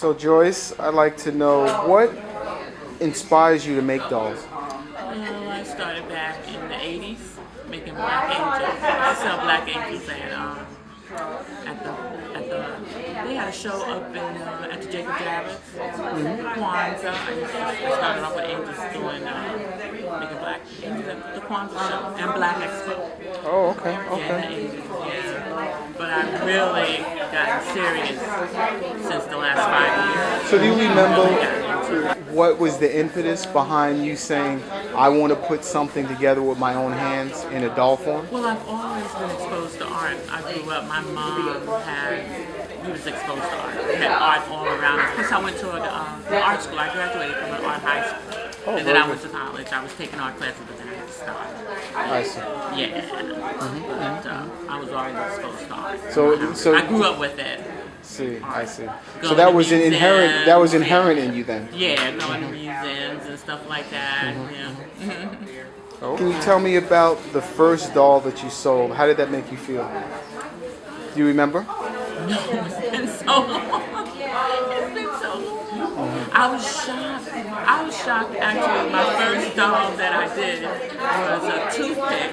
So Joyce, I'd like to know what inspires you to make dolls. I started back in the 80s making black angels. I used to sell black angels at they had a show up in at the Jacob Javits, Kwanzaa. I started off with angels doing making black angels at the Kwanzaa show and Black Expo. Oh, okay, Yeah, the okay. 80s, yeah. But I've really gotten serious since the last 5 years. So do you remember Really gotten into it. what was the impetus behind you saying, I want to put something together with my own hands in a doll form? Well, I've always been exposed to art. I grew up, my mom we was exposed to art. We had art all around us. Plus, I went to an art school. I graduated from an art high school. Oh, And then very I went good. to college. I was taking art classes, but then I had to stop. I see. Yeah. But I was always exposed to art. So I grew up with it. see, I see. So Going that to was an inherent that was museums, inherent in you then. Yeah, going to museums and stuff like that. Yeah. Can you tell me about the first doll that you sold? How did that make you feel? Do you remember? It's been so long. It's been so long. I was shocked. I was shocked actually. My first doll that I did was a toothpick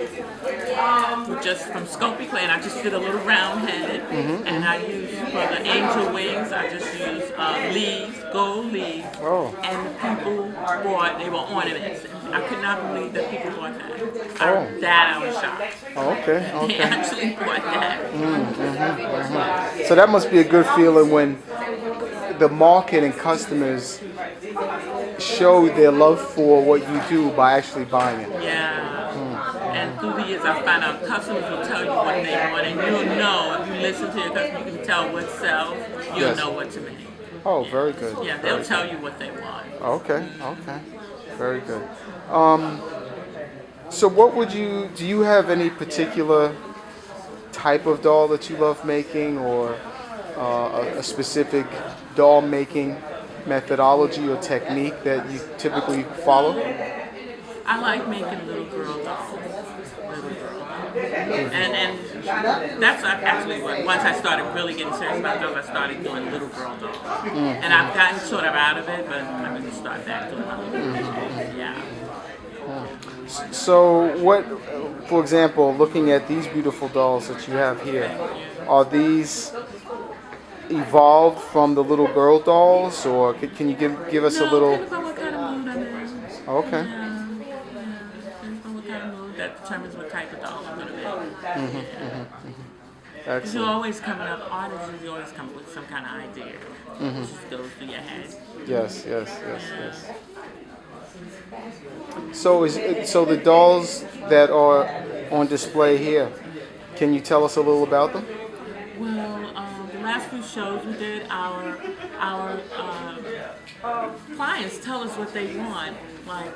just from Sculpey Clay, and I just did a little round head. And I used for the angel wings, I just used leaves, gold leaves. Oh. And the people bought, they were ornaments. I could not believe that people bought that. Oh. I was shocked. Oh, okay, They okay. actually bought that. So that must be a good feeling when the market and customers show their love for what you do by actually buying it. Yeah. And through the years, I find out customers will tell you what they want, and you'll know if you listen to your customer, you can tell what sells. You'll Yes. know what to make. Oh, very good. Yeah, they'll tell you what they want. Okay, okay. Very good. So what would do you have any particular type of doll that you love making or a specific doll making methodology or technique that you typically follow? I like making little girl dolls. Little girl dolls. And that's actually what, once I started really getting serious about dolls, I started doing little girl dolls. And I've gotten sort of out of it, but I'm going to start back doing my little girl. Yeah. So what, for example, looking at these beautiful dolls that you have here, are these evolved from the little girl dolls, or can you give us a No, little? depends on what kind of mood I'm in. Okay. Yeah, depends on what kind of mood that determines what type of doll I'm going to make. Because you're Excellent. always coming up, artists, you always come up with some kind of idea. It just goes through your head. Yes, yes, yes, yes. So the dolls that are on display here, can you tell us a little about them? Well, the last few shows we did, our clients tell us what they want. Like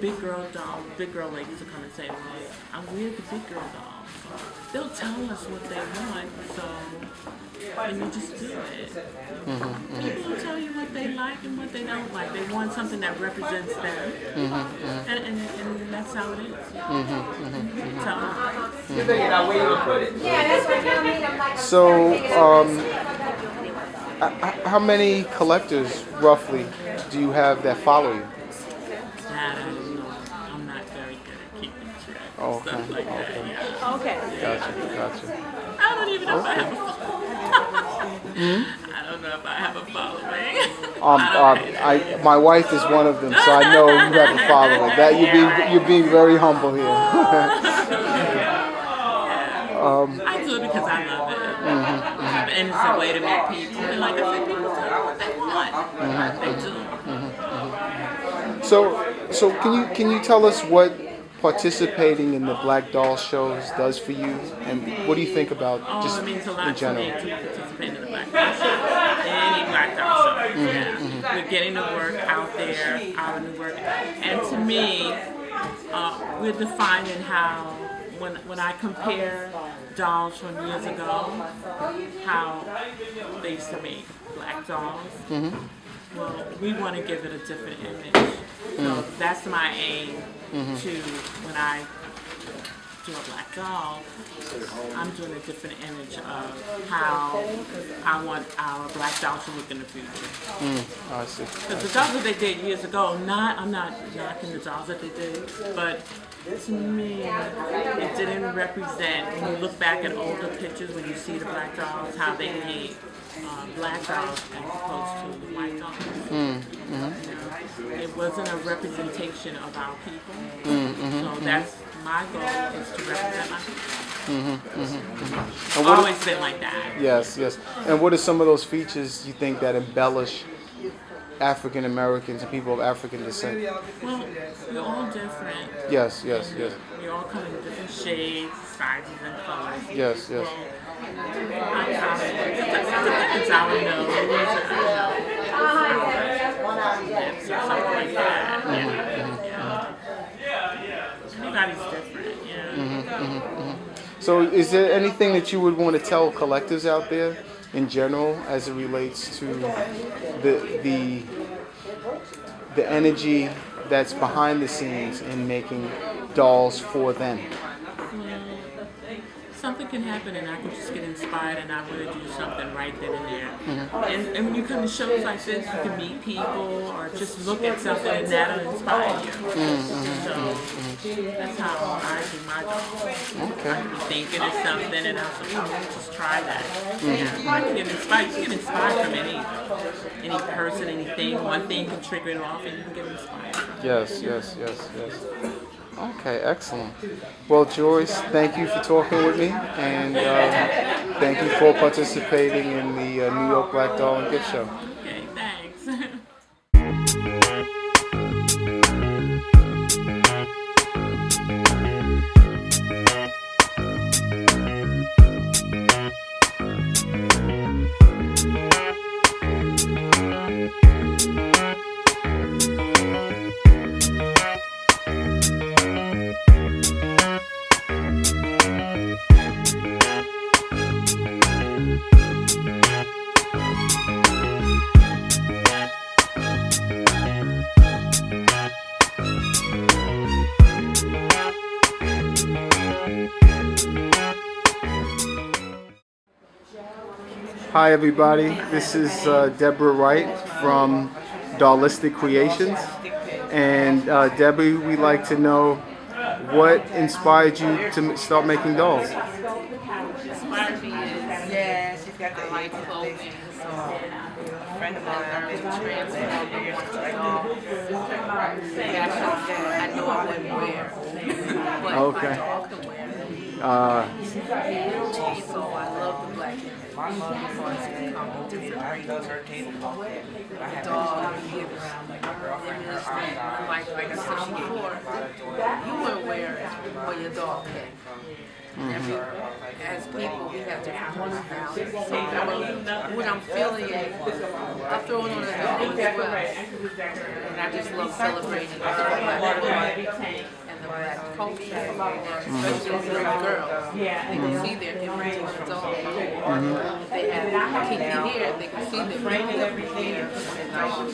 big girl dolls, big girl ladies will come and say, well, we're the big girl dolls. So they'll tell us what they want, and you just do it. People will tell you what they like and what they don't like. They want something that represents them, and that's how it is. Tell them. So, how many collectors roughly do you have that follow you? That I don't know. I'm not very good at keeping track. Oh, Stuff okay, like that. okay. Yeah. Okay. Gotcha. I don't even know if I have a following. I don't know if I have a following. I don't know. My wife is one of them, so I know you have a following. That you're being very humble here. I do it because I love it. And it's a way to meet people. And like I said, people tell me what they want. They do. So can you tell us what participating in the Black Doll shows does for you, and what do you think about just It means a in lot to me general? to participate in the Black Doll Show. Any Black Doll Show. Yeah. We're getting the work out there, our new work. And to me, we're defining how, when I compare dolls from years ago, how they used to make black dolls. Well, we want to give it a different image. So that's my aim to, when I do a black doll, I'm doing a different image of how I want our black doll to look in the future. I see. Because the dolls that they did years ago, I'm not knocking the dolls that they did, but to me, it didn't represent, when you look back at older pictures, when you see the black dolls, how they made black dolls as opposed to the white dolls. You know, it wasn't a representation of our people. So that's my goal, is to represent my people. Always been like that. Yes, yes. And what are some of those features you think that embellish African Americans and people of African descent? Well, we're all different. Yes, yes, yes. We all come in different shades, sizes, and colors. Yes, yes. It's our nose, lips, or something like that. Everybody's different. So is there anything that you would want to tell collectors out there in general as it relates to the energy that's behind the scenes in making dolls for them? Something can happen and I can just get inspired and I want to do something right then and there. And when you come to shows like this, you can meet people or just look at something and that'll inspire you. So that's how I do my dolls. Okay. I be thinking of something and I'll say, just try that. I can get inspired. You can get inspired from any person, anything. One thing can trigger it off and you can get inspired. Yes, yes, yes, yes. Okay, excellent. Well, Joyce, thank you for talking with me, and thank you for participating in the New York Black Doll and Gift Show. Okay, thanks. Hi, everybody. This is Deborah Wright from Dollistic Creations. And Debbie, we'd like to know what inspired you to start making dolls? Inspired me is, she's got the light clothing, so a friend of mine was transformed into dolls. Fashion I know I wouldn't wear, but Okay. my dog can wear. So I love the black image. Before it's become different breeds. The dog gives image that, like I said before, you wouldn't wear it, but your dog can. As people, we have different personalities. So when I'm feeling it, I throw it on the dog as well. And I just love celebrating the black and the black culture, especially little girls. They can see their image in the dog. They have kinky hair, they can see their image here in the dog.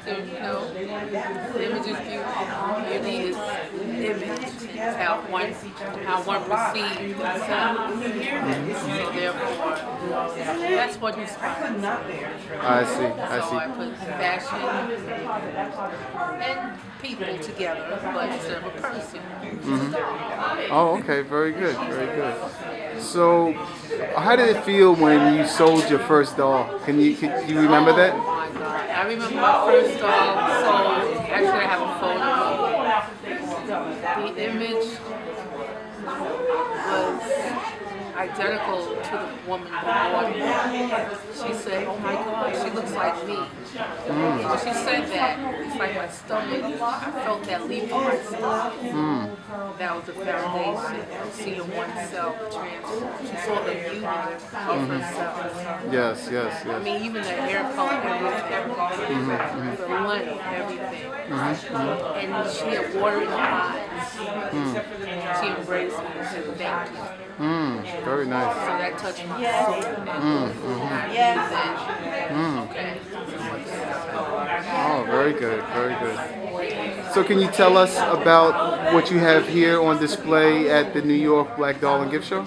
So, you know, the image is beautiful. Beauty is image. It's how one perceives themselves. So therefore, that's what inspires me. I see, So I put fashion and people together, but instead of a person. Oh, okay. Very good. Very good. So, how did it feel when you sold your first doll? Can you remember that? Oh my God. I remember my first doll sold. Actually, I have a photo of it. The image was identical to the woman who bought it. She said, "Oh my God, she looks like me." And when she said that, it's like my stomach, I felt that leap in my stomach. That was the foundation of seeing oneself transform. She saw the beauty of herself. Yes, yes, I yes. mean, even the hair color, everything, the length, everything. And she had water in her eyes. She embraced me and said, "Thank you." Very nice. So that touched my soul. And I knew that, okay, this is what this is about. Oh, very good. Very good. So, can you tell us about what you have here on display at the New York Black Doll and Gift Show?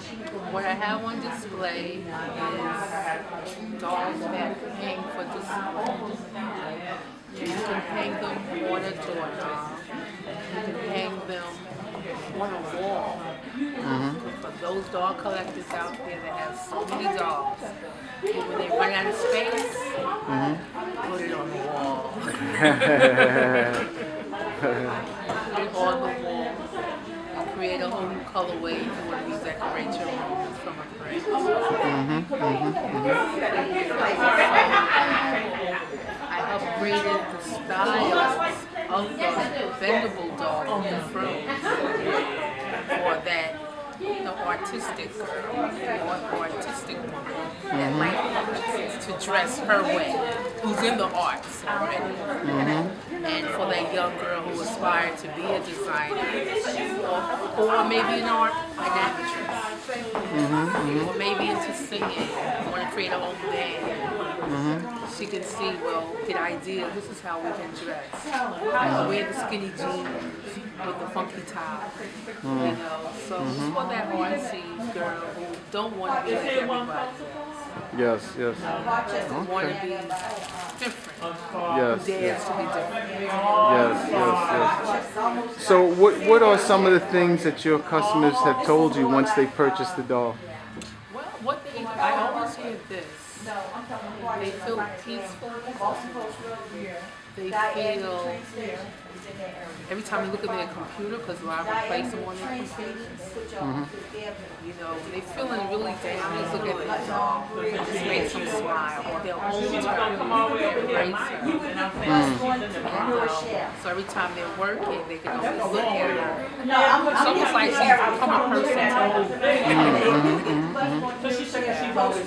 What I have on display is dolls that hang for display. You can hang them on a door doll. You can hang them on a wall. For those doll collectors out there that have so many dolls, when they run out of space, put it on the wall. Put it on the wall. Create a whole new colorway if you want to redecorate your room from a frame. I upgraded the styles of the bendable doll in the room for that artistic girl or artistic woman that likes to dress her way, who's in the arts already. And for that young girl who aspired to be a designer, or maybe an actress, or maybe into singing, want to create a whole band. She can see, well, get ideas. This is how we can dress. Wear the skinny jeans with the funky top, you know. So it's for that artsy girl who don't want to be like everybody else. Yes. Just want to be different. Yes. Dares to be different. Yes. So what are some of the things that your customers have told you once they purchase the doll? Well, I always hear this. They feel peaceful. They feel, every time you look at their computer, because a lot of them place them on their computers, you know, they feeling really down. They look at their doll, just makes them smile, or they'll hold her, embrace her. So every time they're working, they can always look at her. It's almost like she's become a person to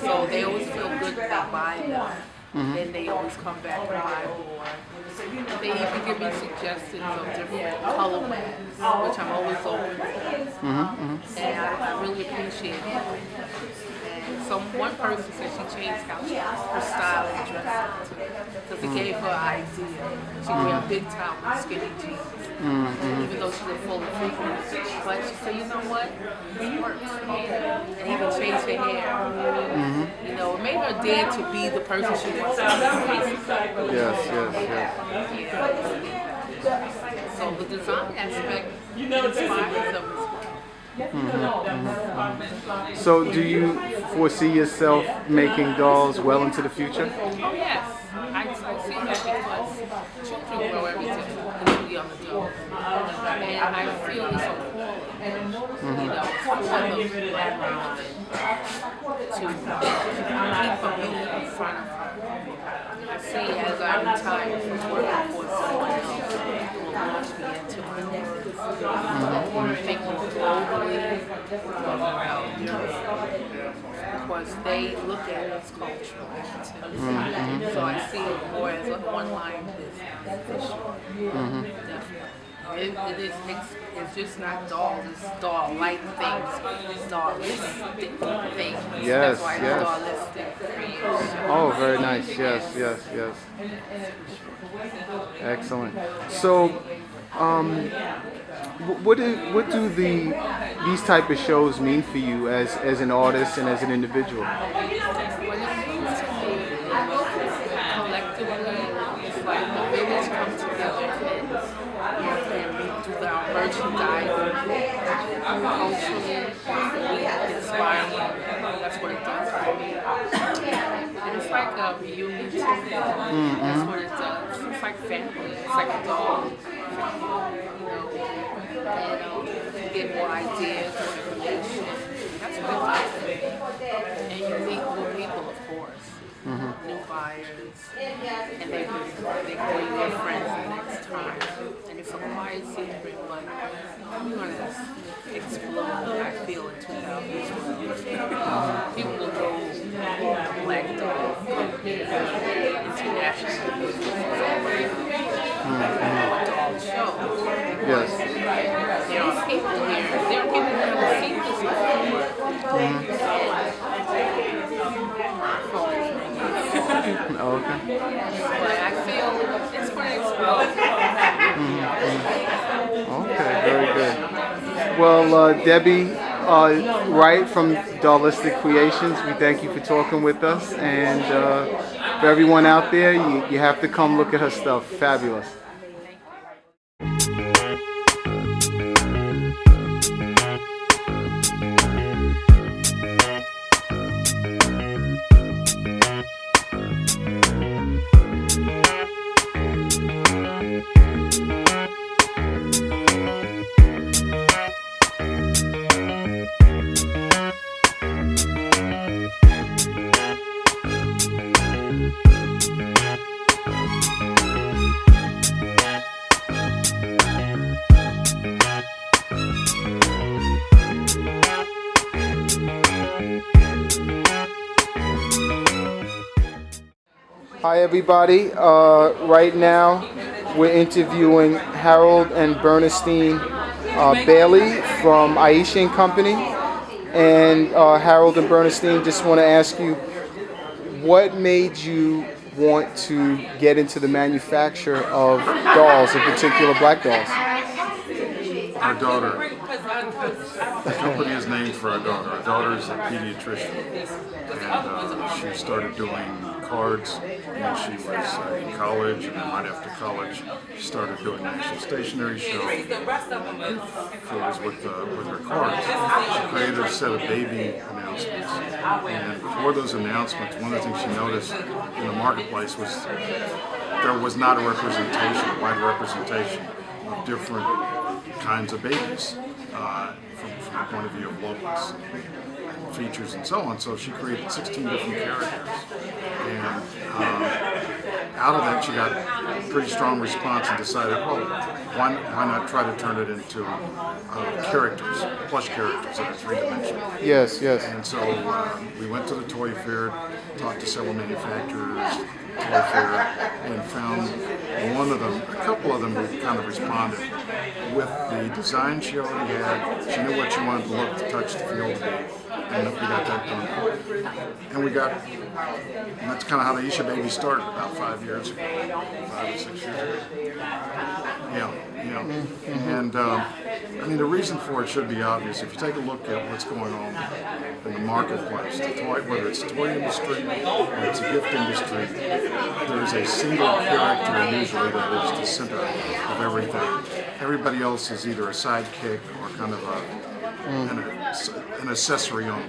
so they always feel good when they buy them. Then they always come back and buy more. They even give me suggestions of different colorways, which I'm always open for. And I really appreciate it. And one person said she changed how her style and dressing too, because it gave her an idea. She wear big top with skinny jeans, even though she was full of figure. But she said, you know what, it works for me. And even changed her hair. You know, it made her dare to be the person she wants to be. Yes. So the design aspect inspires them as well. So do you foresee yourself making dolls well into the future? Oh yes, I see that because children grow every day, especially young adults, and I feel it's important, you know, for the black woman to keep a beauty in front of her. I see as I retire from working for someone else who will launch me into my work, thinking globally about because they look at it as cultural too. So I see it more as an online business for sure. Definitely. It's just not dolls, it's doll-like things, dollistic things. Yes, That's why it's dollistic creation. Oh, very nice. Yes. Excellent. So, what do these type of shows mean for you as an artist and as an individual? What it means to me collectively, it's like the village come together and we do our merchandising, culturally, we inspire you. That's what it does for me. And it's like a reunion too. That's what it does. It's like family. It's like a dog. You know, and get more ideas, more information. That's what it does for me. And you meet new people, of course. New buyers. And they bring their friends the next time. And it's a quiet secret, but we're going to explode, I feel, in 2020. People will go Black Doll International doll show. Yes. There are people here. There are people who haven't seen this before. Okay. But I feel it's for the Okay, very good. Well, Debbie Wright from Dollistic Creations, we thank you for talking with us. And for everyone out there, you have to come look at her stuff. Fabulous. Hi everybody. Right now we're interviewing Harold and Bernstein Bailey from Aisha and Company. And Harold and Bernstein, just want to ask you, what made you want to get into the manufacture of dolls, in particular black dolls? Our daughter. The company is named for our daughter. Our daughter is a pediatrician, and she started doing cards when she was in college, and then right after college, she started doing National Stationery Show. And was with her cards. She created a set of baby announcements, and for those announcements, one of the things she noticed in the marketplace was there was not a wide representation of different kinds of babies from the point of view of looks and features and so on. So she created 16 different characters, and out of that she got a pretty strong response and decided, well, why not try to turn it into characters, plush characters that are three-dimensional. Yes, yes. And so we went to the toy fair, talked to several manufacturers, toy fair, and found a couple of them who kind of responded with the design she already had. She knew what she wanted to look, to touch, to feel, to be, and we got that done. And that's kind of how the Aisha Baby started about 5 years ago, 5 or 6 years ago. Yeah. And I mean, the reason for it should be obvious. If you take a look at what's going on in the marketplace, whether it's the toy industry or it's the gift industry, there is a single character usually that is the center of everything. Everybody else is either a sidekick or kind of an accessory on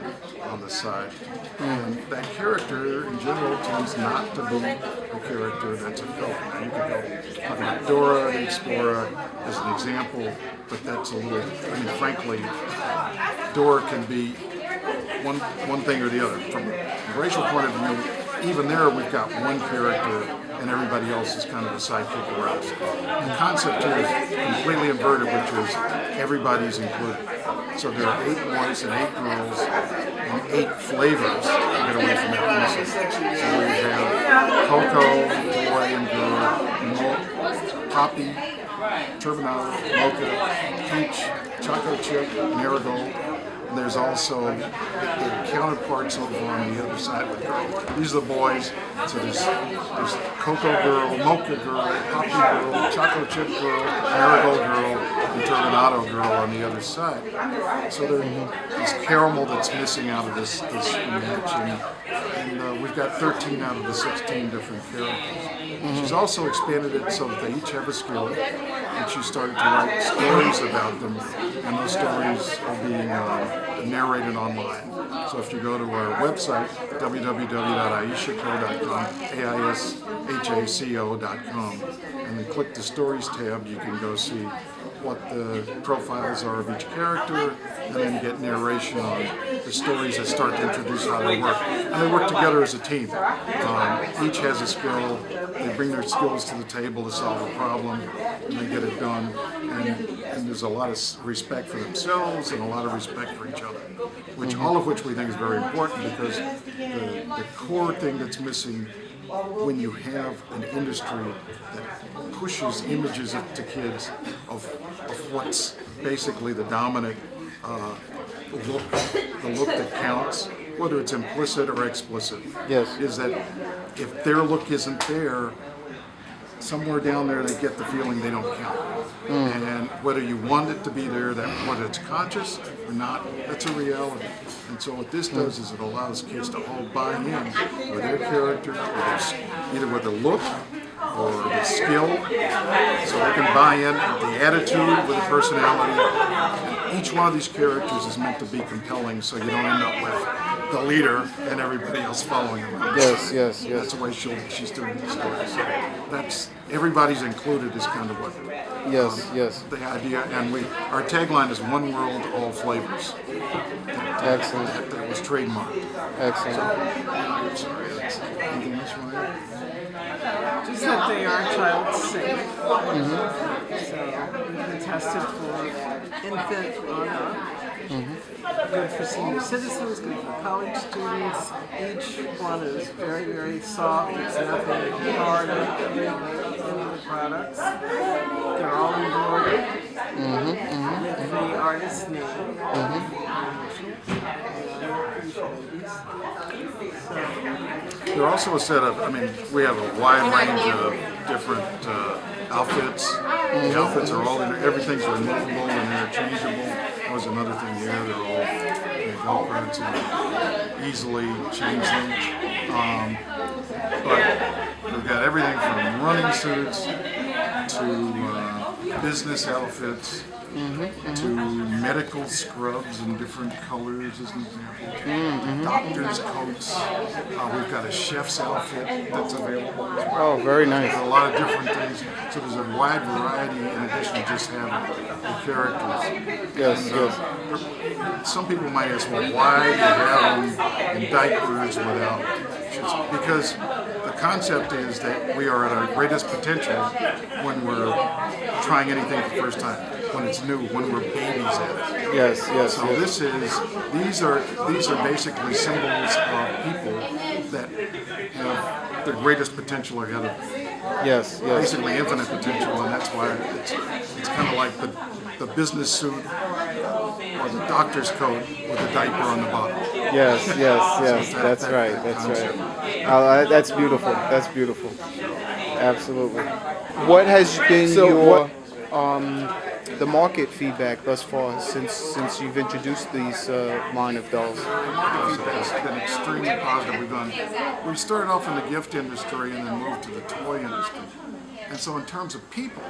the side. And that character in general tends not to be a character that's a villain. Now you could go talk about Dora the Explorer as an example, but that's a little, I mean, frankly, Dora can be one thing or the other. From a racial point of view, even there we've got one character and everybody else is kind of a sidekick around. The concept here is completely inverted, which is everybody's included. So there are 8 boys and 8 girls and 8 flavors to get away from that message. So we have Coco, boy and girl, Poppy, turbinado, mocha, peach, chocolate chip, marigold. And there's also the counterparts over on the other side with girls. These are the boys. So there's Cocoa Girl, Mocha Girl, Poppy Girl, Chocolate Chip Girl, Marigold Girl, and Turbinado Girl on the other side. So there's caramel that's missing out of this match, and we've got 13 out of the 16 different characters. She's also expanded it so that they each have a skill, and she started to write stories about them, and those stories are being narrated online. So if you go to our website, www.aishaco.com, AISHACO.com, and then click the Stories tab, you can go see what the profiles are of each character, and then get narration on the stories that start to introduce how they work. And they work together as a team. Each has a skill, they bring their skills to the table to solve a problem, and they get it done. And there's a lot of respect for themselves and a lot of respect for each other, all of which we think is very important, because the core thing that's missing when you have an industry that pushes images to kids of what's basically the dominant look, the look that counts, whether it's implicit or explicit, Yes. is that if their look isn't there, somewhere down there they get the feeling they don't count. And whether you want it to be there, that whether it's conscious or not, that's a reality. And so what this does is it allows kids to all buy in with their character, either with the look or the skill, so they can buy in the attitude with the personality. And each one of these characters is meant to be compelling, so you don't end up with the leader and everybody else following around. Yes, yes, yes. That's the way she's doing the story. So that's everybody's included is kind of what Yes, yes. the idea. And our tagline is "One World, All Flavors." Excellent. That was trademarked. Excellent. I'm sorry. Anything else you want to add? Just that they are child safe. So we've been tested for infant on up. Good for senior citizens, good for college students. Each one is very, very soft. It's nothing hard on any of the products. They're all embroidered with the artist's name. They're also a set of, we have a wide range of different outfits. The outfits are all, everything's removable and interchangeable. That was another thing here. They're all Velcro and easily change them. But we've got everything from running suits to business outfits to medical scrubs in different colors, as an example. Doctor's coats. We've got a chef's outfit that's available as well. Oh, very nice. There's a lot of different things. So there's a wide variety in addition to just having the characters. Yes, yes. Some people might ask, well, why do you have them in diapers without shits? Because the concept is that we are at our greatest potential when we're trying anything for the first time, when it's new, when we're babies at it. Yes, yes, So yes. these are basically symbols of people that have their greatest potential ahead of them. Yes, yes. Basically infinite potential, and that's why it's kind of like the business suit or the doctor's coat with a diaper on the bottom. Yes, yes, yes. That's right. That's right. That's beautiful. That's beautiful. Absolutely. What has been your the market feedback thus far since you've introduced these line of dolls? It's been extremely positive. We started off in the gift industry and then moved to the toy industry. And so in terms of people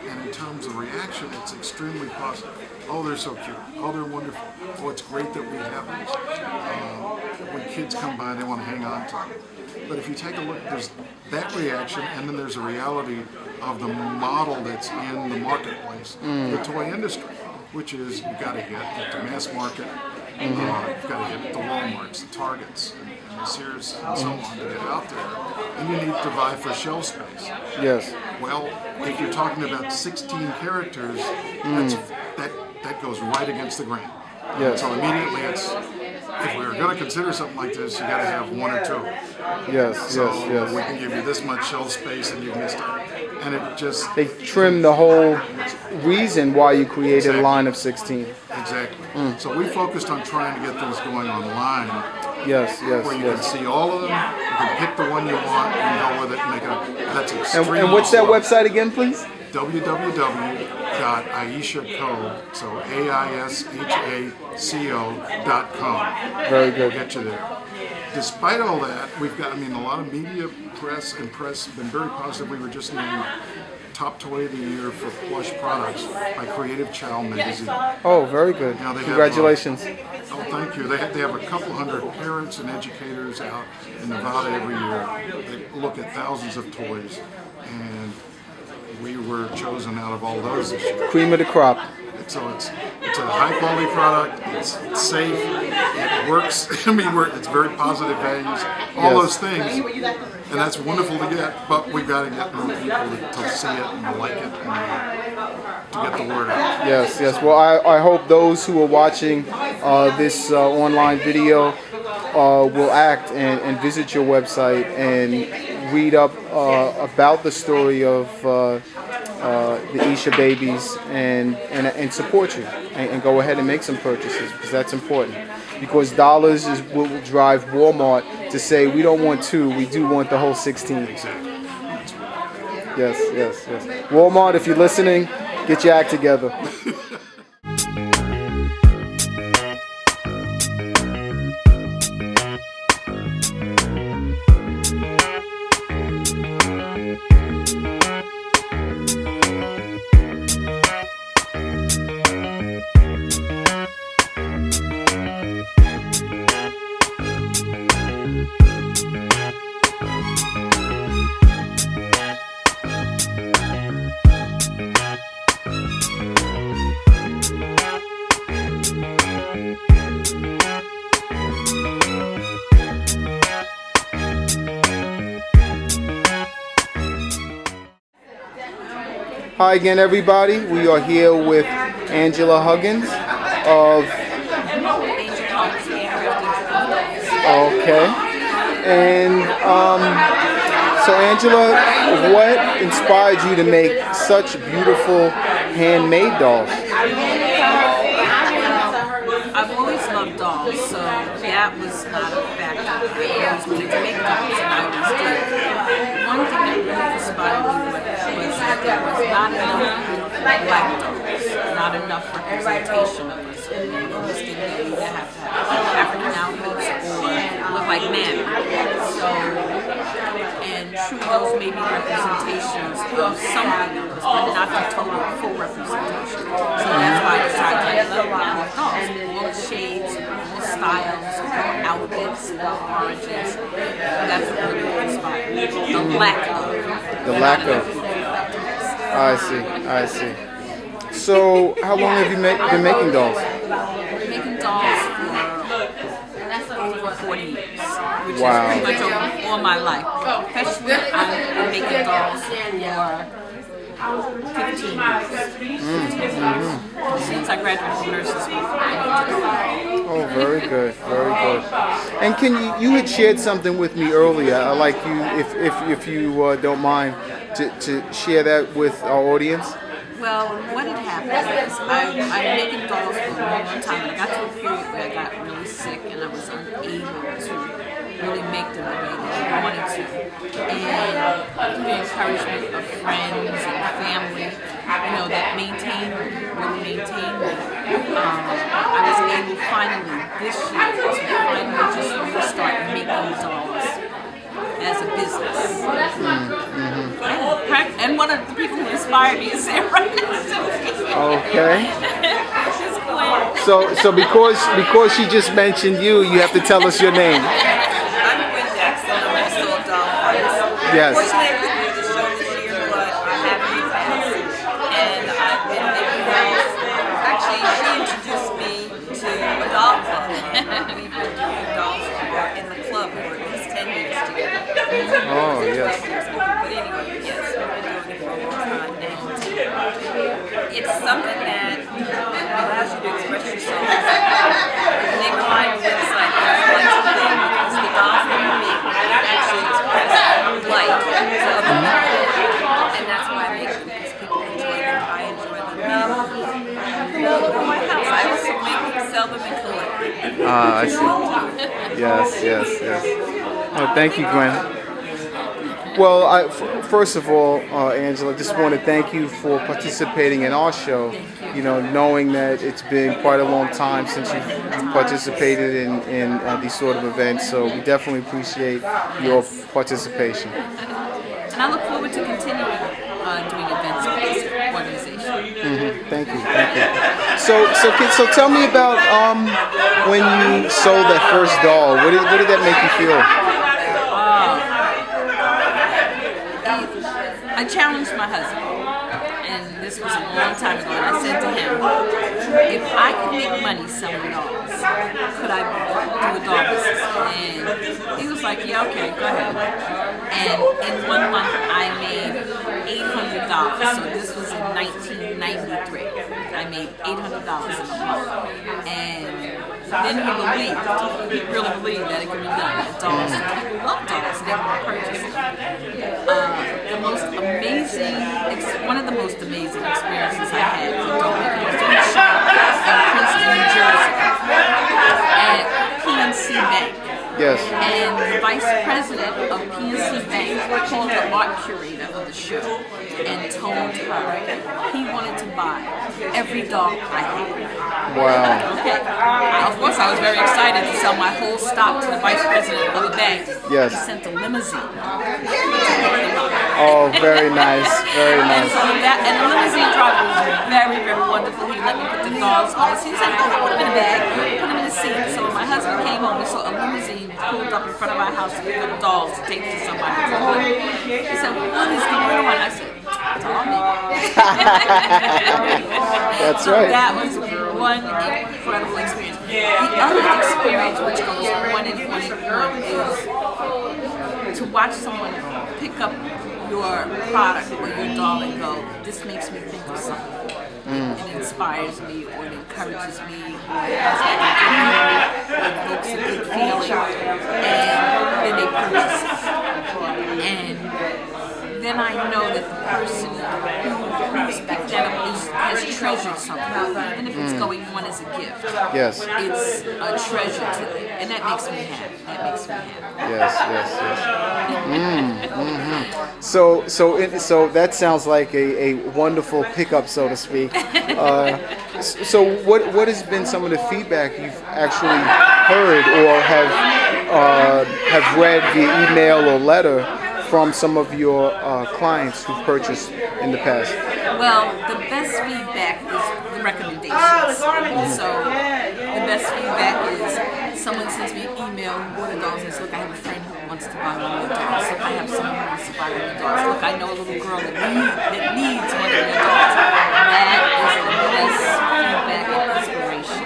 and in terms of reaction, it's extremely positive. Oh, they're so cute. Oh, they're wonderful. Oh, it's great that we have these. When kids come by, they want to hang on to them. But if you take a look, there's that reaction, and then there's a reality of the model that's in the marketplace, the toy industry, which is you've got to hit the mass market, you've got to hit the Walmarts, the Targets, and the Sears, and so on to get out there, and you need to vie for shelf space. Yes. Well, if you're talking about 16 characters, that goes right against the grain. Yes. So immediately if we were going to consider something like this, you got to have one or two. Yes, So yes, we yes. can give you this much shelf space and you missed it. And it just, They trimmed the whole reason why you created a Exactly. line of 16. exactly. So we focused on trying to get things going online Yes, yes, where you can yes. see all of them, you can pick the one you want and go with it and make that's extremely And what's that slow. website again, please? www.aishaco, so AISHACO.com. Very We'll good. get you there. Despite all that, we've got, a lot of media, press have been very positive. We were just named Top Toy of the Year for plush products by Creative Child magazine. Oh, very good. Now they have, Congratulations. Oh, thank you. They have a couple hundred parents and educators out in Nevada every year. They look at thousands of toys, and we were chosen out of all those this year. Cream of the crop. So it's a high quality product. It's safe. It works. It's very positive values. All Yes. those things, and that's wonderful to get. But we've got to get more people to see it and to like it and to get the word out. Yes, yes. Well, I hope those who are watching this online video will act and visit your website and read up about the story of the Isha babies and support you and go ahead and make some purchases because that's important. because dollars is what will drive Walmart to say we don't want 2, we do want the whole 16. Exactly. Yes, yes, yes. Walmart, if you're listening, get your act together. Hi again, everybody. We are here with Angela Huggins of. Okay. And so, Angela, what inspired you to make such beautiful handmade dolls? I've always loved dolls, so that was not a factor. I always wanted to make dolls, and I always did. One thing that really inspired me was that there was not enough black dolls, not enough representation of us. And they always think that we either have to have African outfits or look like men. So, and true, those may be representations of something else, but not the total full representation. So that's why I decided I love more dolls. All shades, all styles, all outfits, all origins. That's what really inspired me. The lack of. The lack of. I see, I see. So, how long have you been making dolls? Making dolls for over 40 years, which Wow. is pretty much over all my life. Professionally, I've been making dolls for 15 years. Since I graduated from nursing school. Oh, very good, very good. And can you had shared something with me earlier. I'd like you, if you don't mind, to share that with our audience. Well, what had happened is I've been making dolls for a long, long time, and I got to a period where I got really sick and I was unable to really make them the way that I wanted to. And through the encouragement of friends and family, that really maintained me, I was able finally this year to finally just really start making dolls as a business. And one of the people who inspired me is Sarah right next to me. Okay. It's Gwen. So because she just mentioned you have to tell us your name. I'm Gwen Jackson. I'm also a doll artist. Yes. Unfortunately, I couldn't do the show this year, but I have in the past. And I've been making dolls. Actually, she introduced me to a doll club. We've been doing dolls in the club for at least 10 years together. Oh, yes. But anyway, yes, we've been doing it for a long time. And it's something that allows you to express yourself. They remind me it's like there's one thing because the dolls that we make actually express light to other people. And that's why I make them, because people enjoy them. I enjoy them. For my house, I also make them, sell them, and collect them. Ah, I see. Yes. Oh, thank you, Gwen. Well, first of all, Angela, just want to thank you for participating in our show. Knowing that it's been quite a long time since you've participated in these sort of events, so we definitely appreciate your participation. And I look forward to continuing doing events with this organization. Thank you. So tell me about when you sold that first doll. What did that make you feel? I challenged my husband, and this was a long time ago, and I said to him, if I could make money selling dolls, could I do a doll business? And he was like, yeah, okay, go ahead. And in 1 month, I made $800. So this was in 1993. I made $800 in a month. And then he really believed that it could be done. Dolls, people love dolls, they want to purchase them. One of the most amazing experiences I had was doll making was doing a show in Princeton, New Jersey. And Yes. And the vice president of PNC Bank called the art curator of the show and told her he wanted to buy every doll I had. Wow. Okay. Of course, I was very excited to sell my whole stock to the vice president of the bank. Yes. He sent a limousine to pick them up. Oh, very nice. Very And nice. so and the limousine driver was very, very wonderful. He let me put the dolls on the seat. He said, "No, put them in a bag, put them in the seat." So when my husband came home, we saw a limousine pulled up in front of our house to pick up dolls to take to somebody. He said, "What is going on?" I said, "Doll making." That's So right. that was one incredible experience. The other experience, which goes one and one, is to watch someone pick up your product or your doll and go, "This makes me think of something." It inspires me, or it encourages me, or it has like a good mood, or evokes a good feeling, and then they purchase it. And then I know that the person who's picked that up has treasured something, even if it's going on as a gift. Yes. It's a treasure to them, and that makes me happy. That makes me happy. Yes, yes, yes. So that sounds like a wonderful pickup, so to speak. So what has been some of the feedback you've actually heard or have read via email or letter from some of your clients who've purchased in the past? Well, the best feedback is the recommendations. So the best feedback is someone sends me an email who ordered dolls and says, "Look, I have a friend who wants to buy one of your dolls. Look, I have someone who wants to buy one of your dolls. Look, I know a little girl that needs one of your dolls." That is the best feedback and inspiration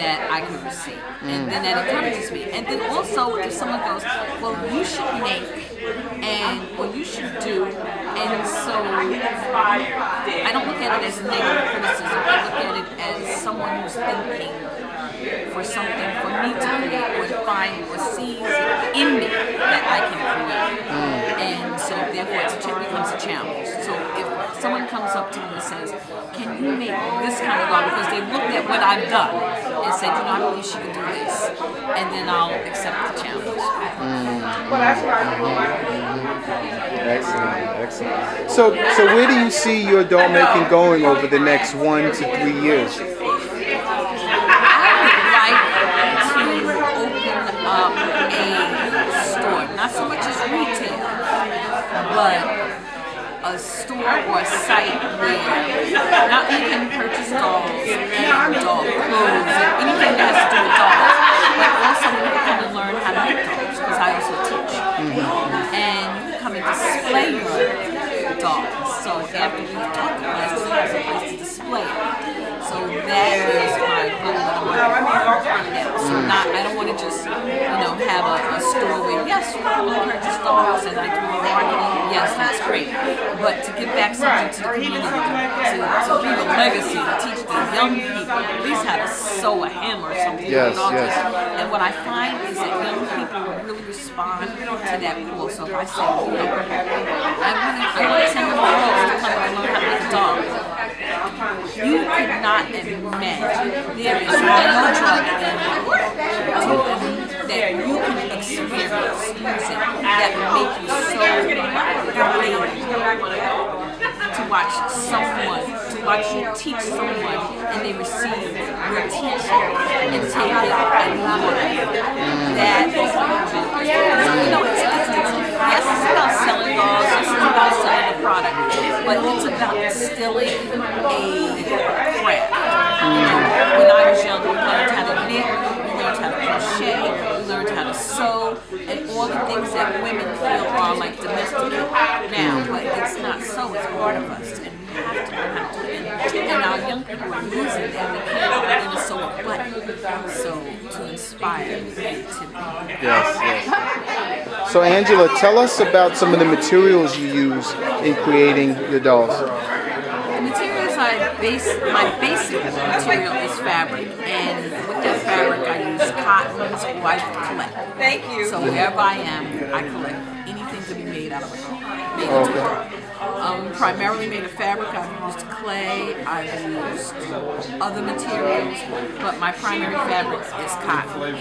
that I can receive. And then that encourages me. And then also if someone goes, "Well, you should make," or "you should do," and so I don't look at it as a negative criticism. I look at it as someone who's thinking for something for me to create, or to find, or sees in me that I can create. And so therefore it becomes a challenge. So if someone comes up to me and says, "Can you make this kind of doll?" because they've looked at what I've done and said, "I believe she can do this," and then I'll accept the challenge. Excellent, excellent. So where do you see your doll making going over the next 1 to 3 years? I would like to open up a store, not so much as retail, but a store or a site where not only can you purchase dolls and doll clothes and anything that has to do with dolls, but also you can come and learn how to make dolls, because I also teach. And you can come and display your dolls. So after we've taught the class, you have a place to display it. So that is my goal that I'm working on. So I don't want to just, have a store where, yes, you come and purchase dolls and I do marketing. Yes, that's great. But to give back something to the community, to leave a legacy, to teach the young people, at least how to sew a hem or something. Yes, yes. And what I find is that young people really respond to that call. So if I say, I want some of the girls to come and learn how to make a doll, you could not imagine there is no drug that you can experience using that will make you so elated to watch you teach someone and they receive your teaching and take it and love it. That is what yes, it's about selling dolls, yes, it's about selling the product, but it's about instilling a craft. When I was young, we learned how to knit, we learned how to crochet, we learned how to sew, and all the things that women feel are like domestic now, but it's not so, it's part of us, and we have to learn how to do it. And our young people are losing that, they can't learn to sew a button, so to inspire creativity. Yes, yes. So Angela, tell us about some of the materials you use in creating your dolls. The materials my basic material is fabric, and with that fabric I use cottons or I collect. Thank you. So wherever I am, I collect anything to be made out of a doll. Made into a doll. Primarily made of fabric. I've used clay, I've used other materials, but my primary fabric is cotton.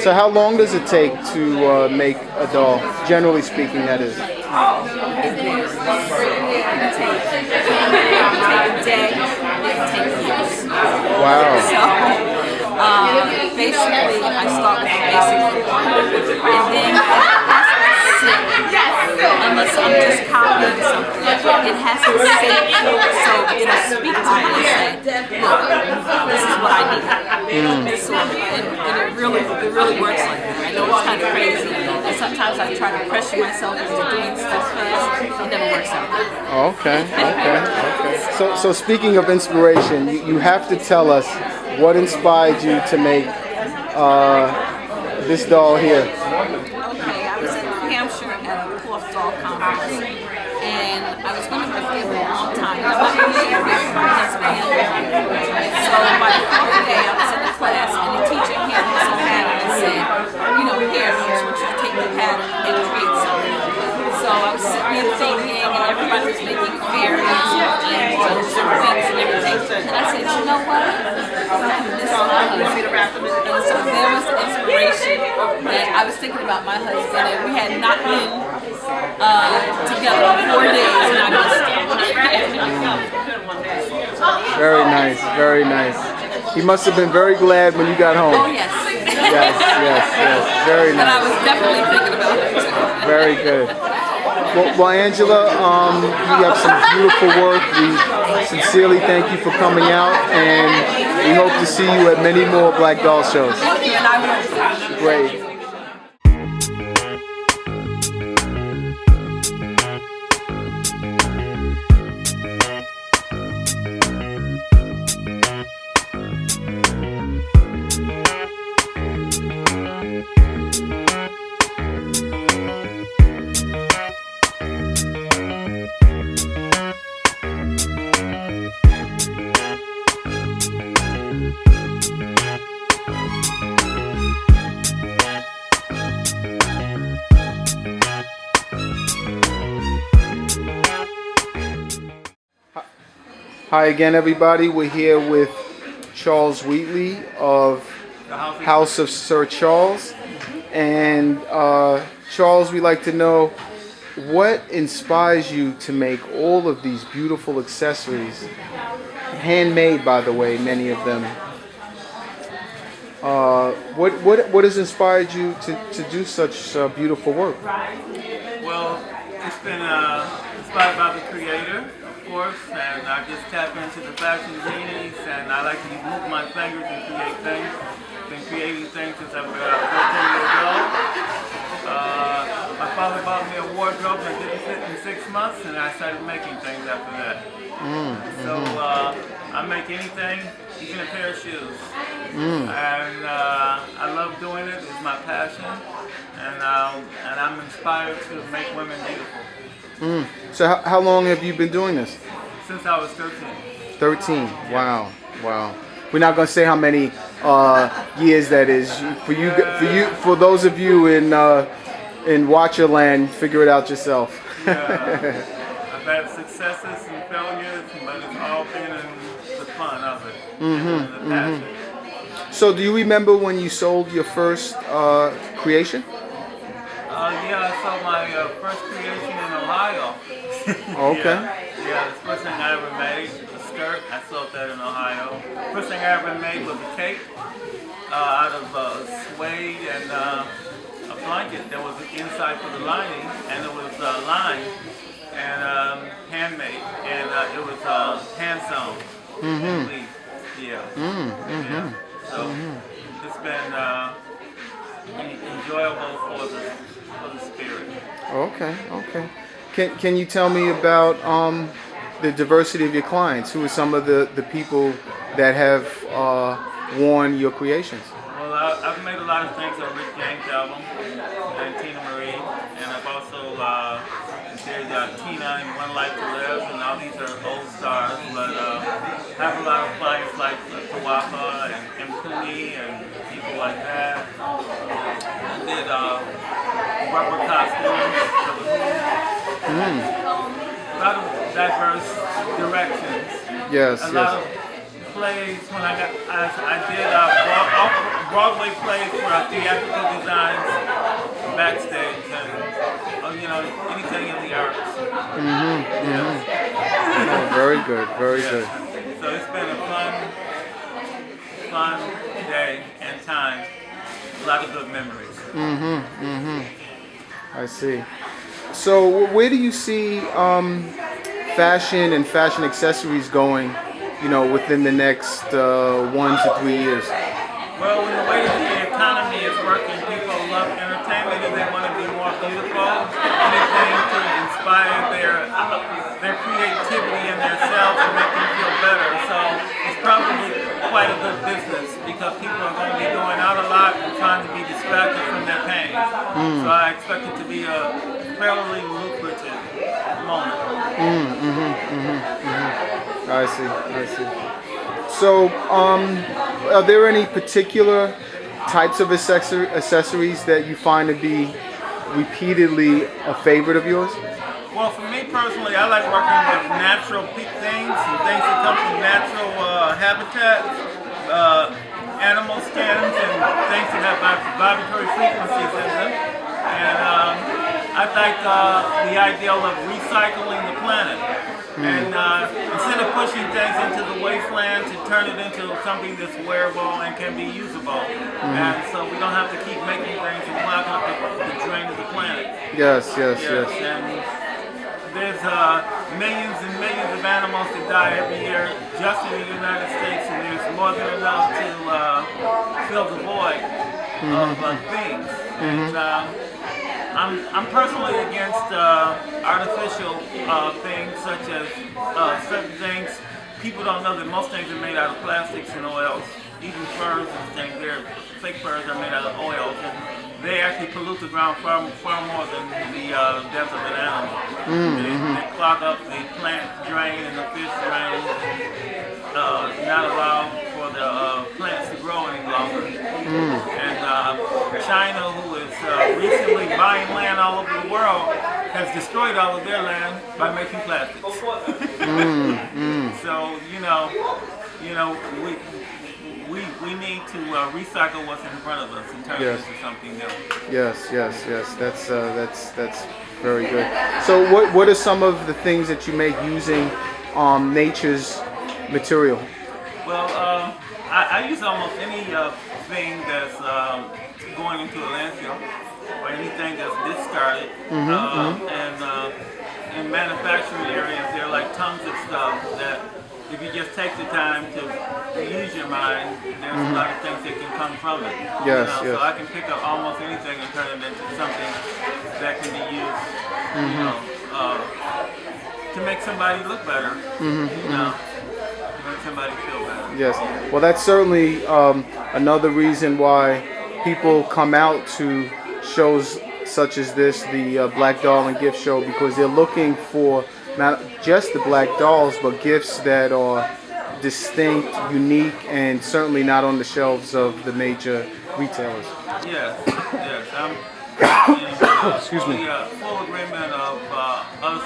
So how long does it take to make a doll? Generally speaking, that is. It varies. It can take a day, it can take years. Wow. So, basically, I start with the basic form, and then it has to sit, unless I'm just copying something, it has to sit, so it'll speak to me and say, look, this is what I need. So, and it really works like that. I know it's kind of crazy, and sometimes I try to pressure myself into doing stuff fast, it never works out. Okay. So speaking of inspiration, you have to tell us what inspired you to make this doll here. Okay, I was in New Hampshire at a cloth doll conference, and I was going to live there for a long time. I'm not really away from my husband. So by the fourth day, I was in the class, and the teacher handed us a pattern and said, you know, here, I just want you to take the pattern and create something. So I was sitting there thinking, and everybody was making fairies and angels and wings and everything. And I said, you know what? This is my husband. And so there was the inspiration that I was thinking about my husband, and we had not been together 4 days, and I missed him. Very nice, very nice. He must have been very glad when you got home. Oh, yes. Yes. Very And I nice. was definitely thinking about him, too. Very good. Well, Angela, you have some beautiful work. We sincerely thank you for coming out, and we hope to see you at many more Black Doll shows. Thank you, and I will. Great. Hi again, everybody. We're here with Charles Wheatley of House of Sir Charles. And Charles, we'd like to know what inspires you to make all of these beautiful accessories, handmade, by the way, many of them. What has inspired you to do such beautiful work? Well, it's been inspired by the creator, of course, and I just tap into the fashion genies, and I like to move my fingers and create things. Been creating things since I was 14 years old. My father bought me a wardrobe and didn't fit in 6 months, and I started making things after that. So I make anything, even a pair of shoes. And I love doing it. It's my passion, and I'm inspired to make women beautiful. So how long have you been doing this? Since I was 13. 13. Wow. We're not gonna say how many years that is. For those of you in Watcherland, figure it out yourself. I've had successes and failures, but it's all been in the fun of it, and the passion. So do you remember when you sold your first creation? Yeah, I sold my first creation in Ohio. Okay. Yeah, the first thing I ever made, a skirt, I sold that in Ohio. First thing I ever made was a cape out of suede and a blanket. There was an inside for the lining, and it was lined and handmade, and it was hand sewn. Yeah. So it's been enjoyable for the spirit. Okay. Can you tell me about the diversity of your clients? Who are some of the people that have worn your creations? Well, I've made a lot of things on Rick James' album and Tina Marie, and I've also did Tina and One Life to Live, and all these are old stars, but I have a lot of clients like Tawapa and M. Cooney and people like that. rubber costumes for the movie. A lot of diverse directions. Yes, A lot of plays when I did Broadway plays for theatrical designs backstage and anything in the arts. Oh, very good, very good. So it's been a fun day and time. A lot of good memories. I see. So where do you see fashion and fashion accessories going, within the next 1 to 3 years? Well, in the way that the economy is working, people love entertainment and they want to be more beautiful. Anything to inspire their creativity in themselves and make them feel better. So it's probably quite a good business because people are going to be going out a lot and trying to be distracted from their pain. So I expect it to be a fairly lucrative moment. I see. So, are there any particular types of accessories that you find to be repeatedly a favorite of yours? Well, for me personally, I like working with natural things and things that come from natural habitats, animal skins, and things that have vibratory frequencies in them. And I like the ideal of recycling the planet. And instead of pushing things into the wasteland, to turn it into something that's wearable and can be usable. And so we don't have to keep making things and clogging up the drain of the planet. Yes. And there's millions and millions of animals that die every year just in the United States, and there's more than enough to fill the void of things. And I'm personally against artificial things such as certain things. People don't know that most things are made out of plastics and oils. Even furs and things, fake furs are made out of oils. And they actually pollute the ground far more than the death of an animal. They clog up the plant drain and the fish drain, not allow for the plants to grow any longer. And China, who is recently buying land all over the world, has destroyed all of their land by making plastics. So we need to recycle what's in front of us and turn it into something new. Yes. That's very good. So what are some of the things that you make using nature's material? Well, I use almost any thing that's going into a landfill or anything that's discarded. And in manufacturing areas, there are like tons of stuff that if you just take the time to use your mind, there's a lot of things that can come from it. So I can pick up almost anything and turn it into something that can be used, to make somebody look better, to make somebody feel better. Yes. Well, that's certainly another reason why people come out to shows such as this, the Black Doll and Gift Show, because they're looking for not just the black dolls, but gifts that are distinct, unique, and certainly not on the shelves of the major retailers. Yes. I'm Excuse me. full agreement of us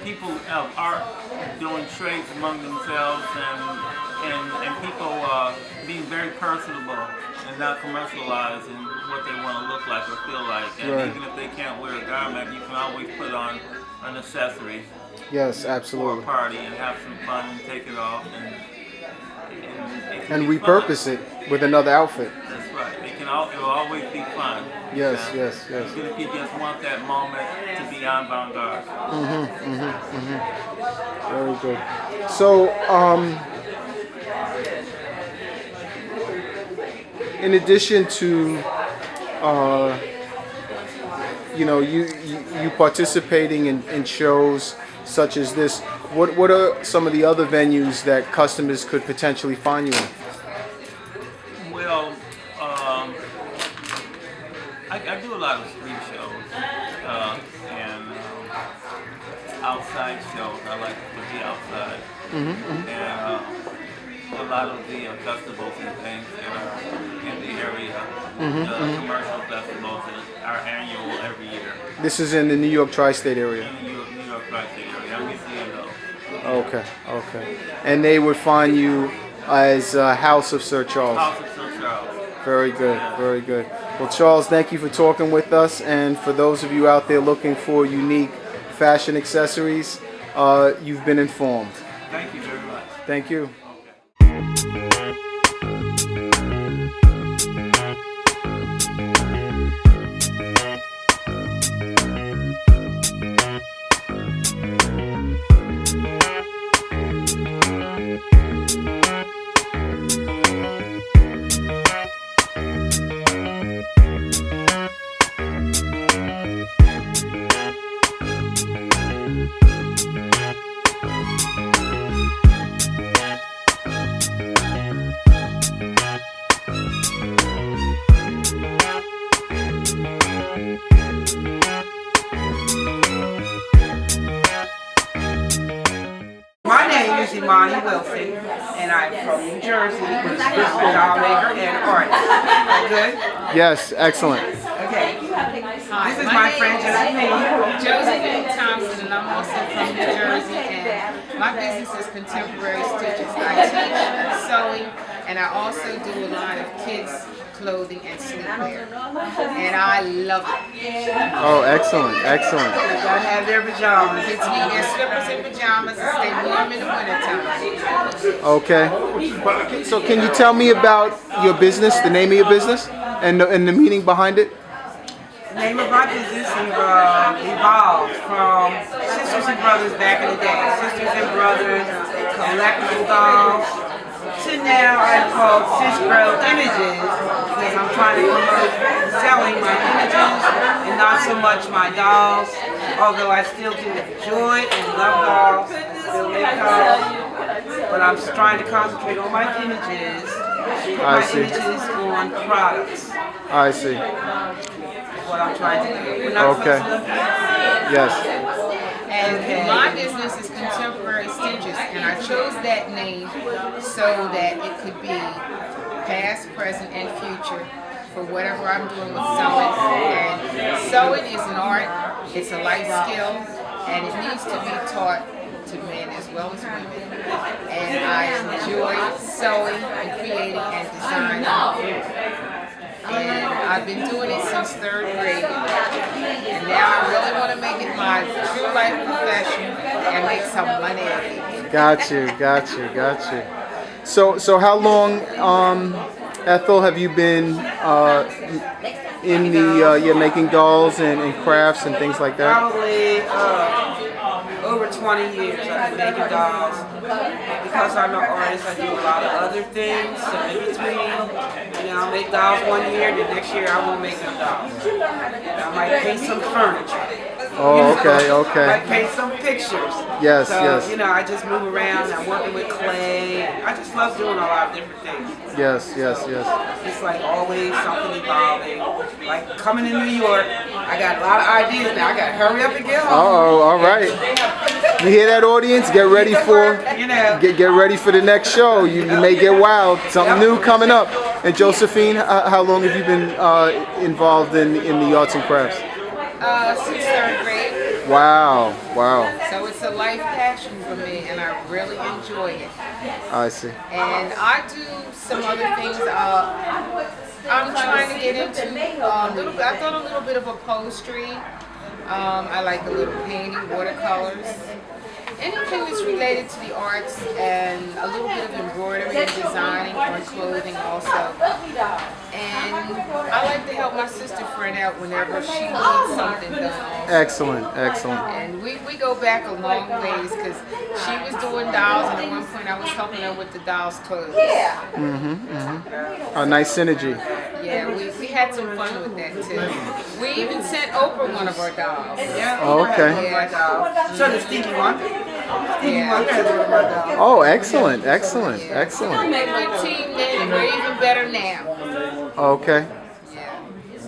people of art doing trades among themselves and people being very personable and not commercializing what they want to look like or feel like. And even if they can't wear a garment, you can always put on an accessory. Yes, For absolutely. a party and have some fun and take it off And repurpose it with another outfit. That's right. It'll always be fun. Yes. Even if you just want that moment to be avant-garde. Very good. So, in addition to, you participating in shows such as this, what are some of the other venues that customers could potentially find you in? Well, I do a lot of street shows and outside shows. I like to be outside. And a lot of the festivals and things that are in the area, the commercial festivals that are This is in the New York tri-state area. New York tri-state area. I'm in CNO. Okay, okay. And they would find you as House of Sir Charles. House of Sir Charles. Very good, very good. Well, Charles, thank you for talking with us. And for those of you out there looking for unique fashion accessories, you've been informed. Thank you very much. Thank you. My name is Imani Wilson, and I'm from New Jersey, doll maker and artist. Good? Yes, excellent. Okay. This is my friend Josephine. Josephine Thompson, and I'm also from New Jersey, and my business is Contemporary Stitches. I teach sewing, and I also do a line of kids' clothing and sleepwear, and I love it. Oh, excellent, excellent. They gotta have their pajamas. Kids need their slippers and pajamas to stay warm in the wintertime. Okay. So can you tell me about your business, the name of your business, and the meaning behind it? The name of my business evolved from Sisters and Brothers back in the day. Sisters and Brothers, collectible dolls, to now I'm called Sis Bro Images because I'm trying to promote selling my images and not so much my dolls, although I still do enjoy and love dolls, still make dolls, but I'm just trying to concentrate on my images, put my images on products. I see. What I'm trying to do. We're not Okay. supposed to- Yes. And my business is Contemporary Stitches, and I chose that name so that it could be past, present, and future for whatever I'm doing with sewing. And sewing is an art, it's a life skill, and it needs to be taught to men as well as women. And I enjoy sewing and creating and designing. And I've been doing it since 3rd grade. And now I really want to make it my true life profession and make some money. Got you, got you, got you. So how long, Ethel, have you been in the making dolls and crafts and things like that? Probably over 20 years I've been making dolls. Because I'm an artist, I do a lot of other things. So in between, I'll make dolls one year, the next year I won't make no dolls. I might paint some furniture. Oh, okay, I okay. might paint some pictures. Yes, so, yes. I just move around. I'm working with clay. I just love doing a lot of different things. Yes, yes, yes. It's like always something evolving. Like coming to New York, I got a lot of ideas now. I got to hurry up and get them. Oh, all right. You hear that, audience? Get ready for get ready for the next show. You may get wild. Something new coming up. And Josephine, how long have you been involved in the arts and crafts? Since 3rd grade. Wow, wow. So it's a life passion for me, and I really enjoy it. I see. And I do some other things. I'm trying to get into I've done a little bit of upholstery. I like a little painting, watercolors. Anything that's related to the arts, and a little bit of embroidery and designing on clothing also. And I like to help my sister friend out whenever she needs something done also. Excellent, excellent. And we go back a long ways because she was doing dolls, and at one point I was helping her with the dolls' clothes. A nice synergy. Yeah, we had some fun with that too. We even sent Oprah one of our dolls. Yeah. Oh, okay. So the Stinky Wonder. Stinky Yeah. Wonder has one of my dolls. Oh, excellent, excellent, excellent. They were team then, and we're even better now. Okay. Yeah.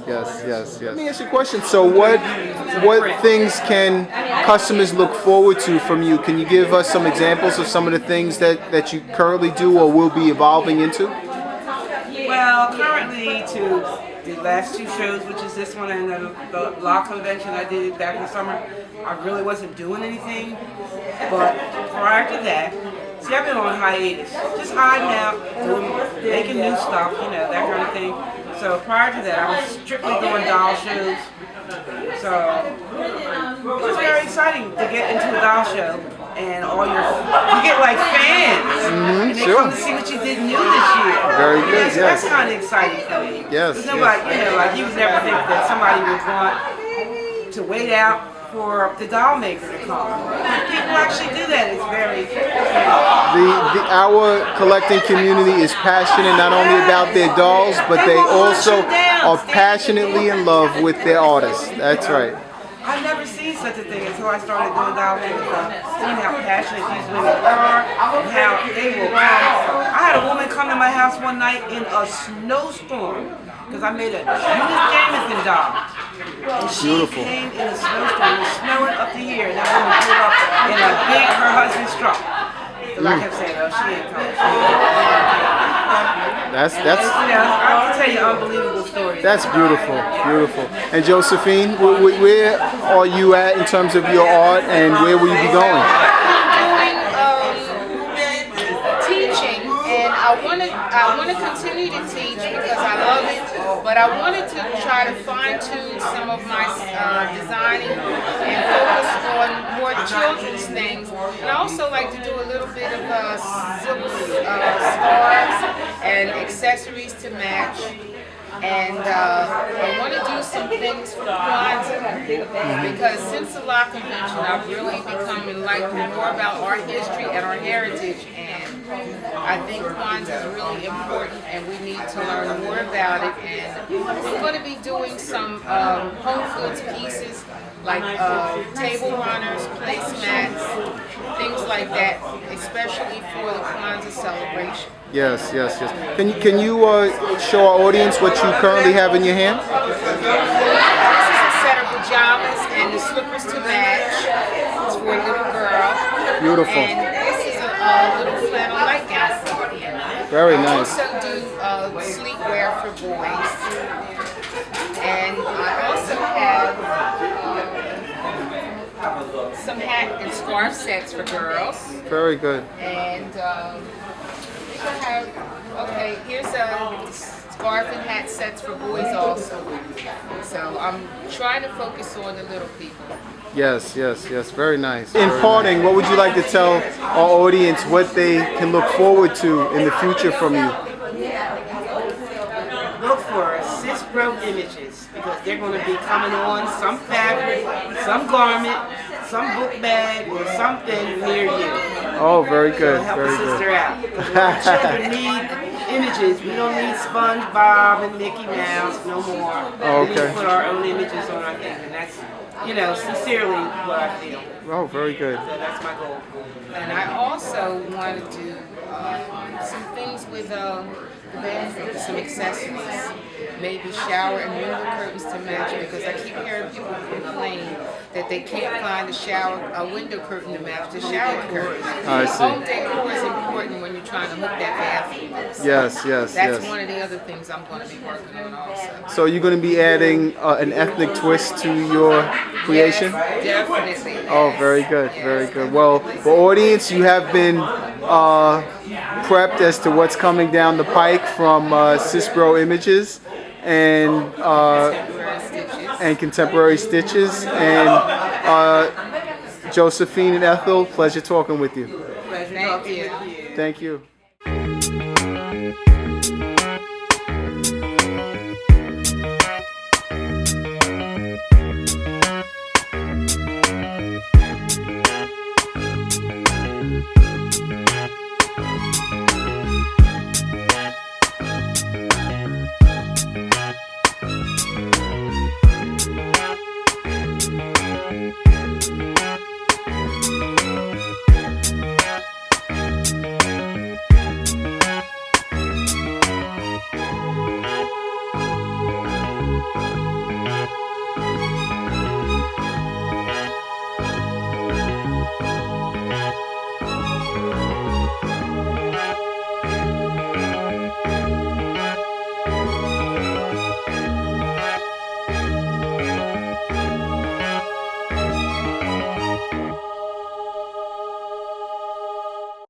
Yes, yes, yes. Let me ask you a question. So what things can customers look forward to from you? Can you give us some examples of some of the things that you currently do or will be evolving into? Well, currently to the last two shows, which is this one and the law convention I did back in the summer, I really wasn't doing anything. But prior to that, see, I've been on hiatus, just hiding out, making new stuff, you know, that kind of thing. So prior to that, I was strictly doing doll shows. So it was very exciting to get into a doll show, and you get like fans, and they come to see what you did new this year. Very good, So yes. that's kind of exciting for me. Yes, Because nobody, you know, like you would never think that somebody would want to wait out for the doll maker to come. People actually do that. It's very Our collecting community is passionate not only about their dolls, but they also are passionately in love with their artists. That's right. I've never seen such a thing until I started doing doll making. Seeing how passionate these women are and how they will come. I had a woman come to my house one night in a snowstorm because I made a Judith Jamison doll. And she came in a snowstorm. It was snowing up to here, and that woman pulled up in her husband's truck. Because I kept saying, oh, she ain't coming. That's You know, I can tell you unbelievable stories. That's beautiful, beautiful. And Josephine, where are you at in terms of your art, and where will you be going? Teaching, and I want to continue to teach because I love it. But I wanted to try to fine-tune some of my designing and focus on more children's things. And I also like to do a little bit of silk scarves and accessories to match. And I want to do some things for Kwanzaa because since the law convention, I've really become enlightened more about our history and our heritage. And I think Kwanzaa is really important, and we need to learn more about it. And we're going to be doing some home goods pieces like table runners, placemats, things like that, especially for the Kwanzaa celebration. Yes, yes, yes. Can you show our audience what you currently have in your hand? This is a set of pajamas and the slippers to match. It's for a little girl. Beautiful. And this is a little flannel nightgown for her. Very I nice. also do sleepwear for boys. And I also have some hat and scarf sets for girls. Very good. And I have, okay, here's a scarf and hat sets for boys also. So I'm trying to focus on the little people. Yes, yes, yes. Very nice. In parting, what would you like to tell our audience what they can look forward to in the future from you? Look for CISPRO images because they're going to be coming on some fabric, some garment, some book bag, or something near you. Oh, very good, Help very a sister good. out. Because children need images. We don't need SpongeBob and Mickey Mouse no more. Oh, We need okay. to put our own images on our thing, and that's, you know, sincerely what I feel. Oh, very good. So that's my goal. And I also want to do some things with the bathroom, some accessories. Maybe shower and window curtains to match because I keep hearing people complain that they can't find a window curtain to match the shower curtain. I see. Home decor is important when you're trying to hook that bathroom. Yes, yes, That's yes. one of the other things I'm going to be working on also. So you're going to be adding an ethnic twist to your creation? Yes, definitely. Oh, yes. very good, Yes. very good. Well, for audience, you have been prepped as to what's coming down the pike from CISPRO Images and Contemporary Stitches. And Josephine and Ethel, pleasure talking with you. Pleasure Thank talking you. with you. Thank you.